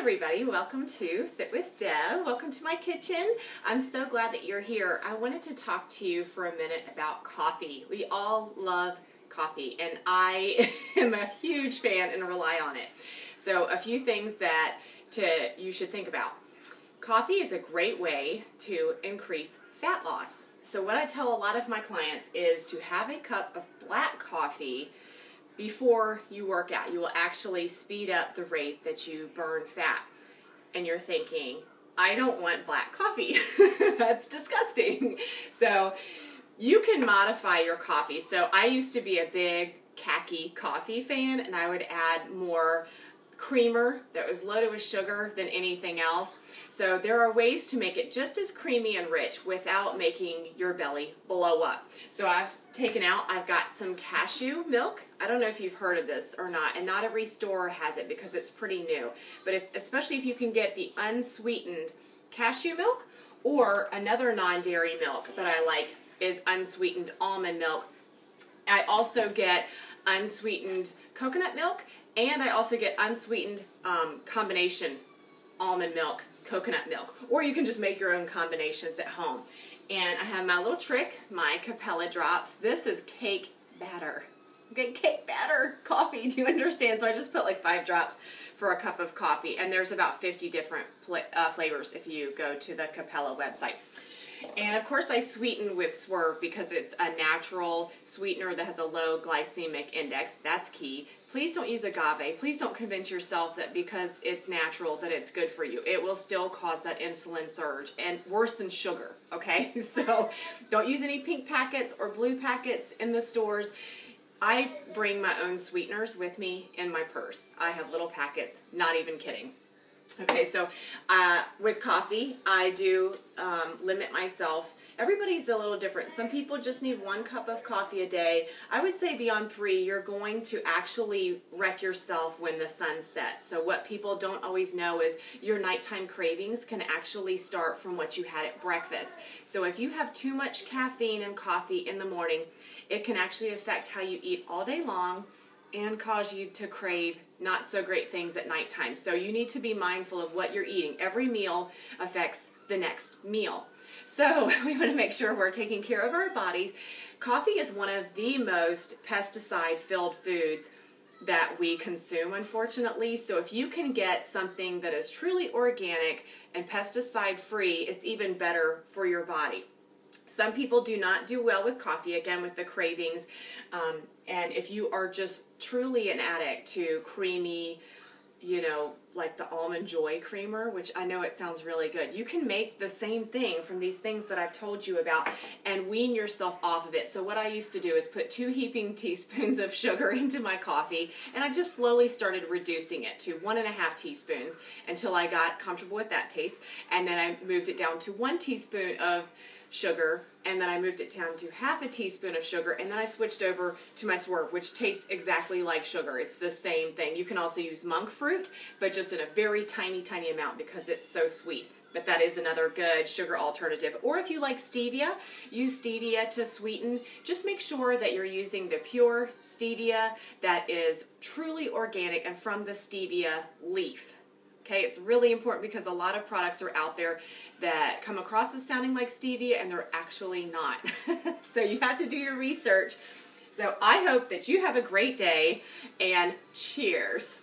everybody, welcome to Fit with Deb. Welcome to my kitchen. I'm so glad that you're here. I wanted to talk to you for a minute about coffee. We all love coffee and I am a huge fan and rely on it. So a few things that you should think about. Coffee is a great way to increase fat loss. So what I tell a lot of my clients is to have a cup of black coffee before you work out. You will actually speed up the rate that you burn fat. And you're thinking, I don't want black coffee. That's disgusting. So you can modify your coffee. So I used to be a big khaki coffee fan, and I would add more creamer that was loaded with sugar than anything else. So there are ways to make it just as creamy and rich without making your belly blow up. So I've got some cashew milk. I don't know if you've heard of this or not, and not every store has it because it's pretty new. But especially if you can get the unsweetened cashew milk, or another non-dairy milk that I like is unsweetened almond milk. I also get unsweetened coconut milk, and I also get unsweetened combination almond milk, coconut milk. Or you can just make your own combinations at home. And I have my little trick, my Capella drops. This is cake batter. Okay, cake batter coffee, do you understand? So I just put like 5 drops for a cup of coffee. And there's about 50 different flavors if you go to the Capella website. And of course I sweeten with Swerve because it's a natural sweetener that has a low glycemic index. That's key. Please don't use agave. Please don't convince yourself that because it's natural that it's good for you. It will still cause that insulin surge, and worse than sugar, okay? So don't use any pink packets or blue packets in the stores. I bring my own sweeteners with me in my purse. I have little packets, not even kidding. Okay, so with coffee, I do limit myself. Everybody's a little different. Some people just need 1 cup of coffee a day. I would say beyond 3, you're going to actually wreck yourself when the sun sets. So what people don't always know is your nighttime cravings can actually start from what you had at breakfast. So if you have too much caffeine and coffee in the morning, it can actually affect how you eat all day long and cause you to crave not so great things at nighttime. So you need to be mindful of what you're eating. Every meal affects the next meal. So we want to make sure we're taking care of our bodies. Coffee is one of the most pesticide-filled foods that we consume, unfortunately. So if you can get something that is truly organic and pesticide-free, it's even better for your body. Some people do not do well with coffee, again, with the cravings. And if you are just truly an addict to creamy, you know, like the Almond Joy creamer, which I know it sounds really good. You can make the same thing from these things that I've told you about and wean yourself off of it. So what I used to do is put 2 heaping teaspoons of sugar into my coffee, and I just slowly started reducing it to 1.5 teaspoons until I got comfortable with that taste. And then I moved it down to 1 teaspoon of sugar, and then I moved it down to 1/2 teaspoon of sugar, and then I switched over to my Swerve, which tastes exactly like sugar. It's the same thing. You can also use monk fruit, but just in a very tiny, tiny amount because it's so sweet. But that is another good sugar alternative. Or if you like stevia, use stevia to sweeten. Just make sure that you're using the pure stevia that is truly organic and from the stevia leaf. Okay, it's really important because a lot of products are out there that come across as sounding like stevia and they're actually not. So you have to do your research. So I hope that you have a great day, and cheers.